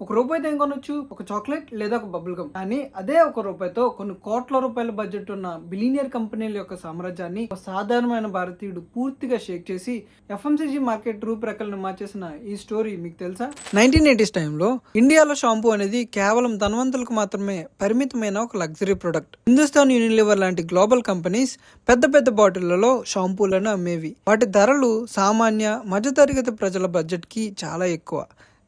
ఒక రూపాయితో ఏం కొనొచ్చు? ఒక చాక్లెట్ లేదా ఒక బబుల్ గమ్. కానీ అదే ఒక రూపాయితో కొన్ని కోట్ల రూపాయల బడ్జెట్ ఉన్న బిలియనియర్ కంపెనీల యొక్క సామ్రాజ్యాన్ని ఒక సాధారణమైన భారతీయుడు పూర్తిగా షేక్ చేసి ఎఫ్ఎంసీజీ మార్కెట్ రూపురేఖలను మార్చేసిన ఈ స్టోరీ మీకు తెలుసా? 1980s టైంలో ఇండియాలో షాంపూ అనేది కేవలం ధనవంతులకు మాత్రమే పరిమితమైన ఒక లగ్జరీ ప్రొడక్ట్. హిందుస్థాన్ యూనిలివర్ లాంటి గ్లోబల్ కంపెనీస్ పెద్ద పెద్ద బాటిళ్లలో షాంపూలను అమ్మేవి. వాటి ధరలు సామాన్య మధ్యతరగతి ప్రజల బడ్జెట్ కి చాలా ఎక్కువ.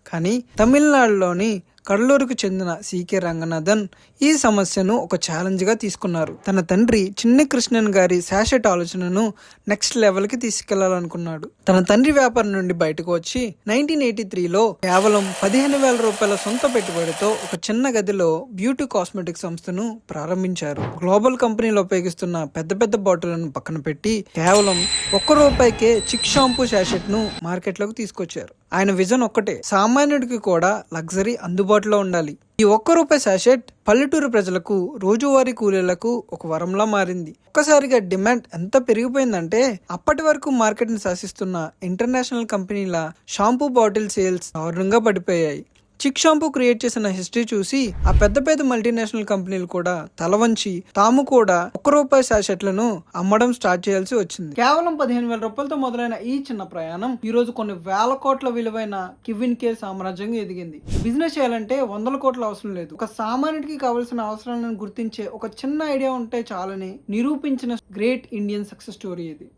కానీ తమిళనాడులోని కడలూరుకు చెందిన సికే రంగనాథన్ ఈ సమస్యను ఒక ఛాలెంజ్ గా తీసుకున్నారు. తన తండ్రి చిన్ని కృష్ణన్ గారి శాషెట్ ఆలోచనను నెక్స్ట్ లెవెల్ కి తీసుకెళ్లాలనుకున్నాడు. తన తండ్రి వ్యాపారం నుండి బయటకు వచ్చి 1983లో కేవలం 15,000 రూపాయల సొంత పెట్టుబడితో ఒక చిన్న గదిలో బ్యూటీ కాస్మెటిక్ సంస్థను ప్రారంభించారు. గ్లోబల్ కంపెనీలు ఉపయోగిస్తున్న పెద్ద పెద్ద బాటిళ్లను పక్కన పెట్టి కేవలం ₹1కే చిక్ షాంపూ శాషెట్ ను మార్కెట్ లోకి తీసుకొచ్చారు. ఆయన విజన్ ఒక్కటే, సామాన్యుడికి కూడా లగ్జరీ అందుబాటులో ఉండాలి. ఈ ₹1 శాషెట్ పల్లెటూరు ప్రజలకు, రోజువారీ కూలీలకు ఒక వరంలా మారింది. ఒక్కసారిగా డిమాండ్ ఎంత పెరిగిపోయిందంటే అప్పటి వరకు మార్కెట్ ని శాసిస్తున్న ఇంటర్నేషనల్ కంపెనీల షాంపూ బాటిల్ సేల్స్ దారుణంగా పడిపోయాయి. చిక్ షాంపూ క్రియేట్ చేసిన హిస్టరీ చూసి ఆ పెద్ద పెద్ద మల్టీనేషనల్ కంపెనీలు కూడా తల వంచి తాము కూడా ₹1 శాషెట్లను అమ్మడం స్టార్ట్ చేయాల్సి వచ్చింది. కేవలం 15,000 రూపాయలతో మొదలైన ఈ చిన్న ప్రయాణం ఈ రోజు కొన్ని వేల కోట్ల విలువైన కివిన్ కేర్ సామ్రాజ్యంగా ఎదిగింది. బిజినెస్ చేయాలంటే 100 కోట్ల అవసరం లేదు. ఒక సామాన్యుడికి కావాల్సిన అవసరాలను గుర్తించే ఒక చిన్న ఐడియా ఉంటే చాలని నిరూపించిన గ్రేట్ ఇండియన్ సక్సెస్ స్టోరీ ఇది.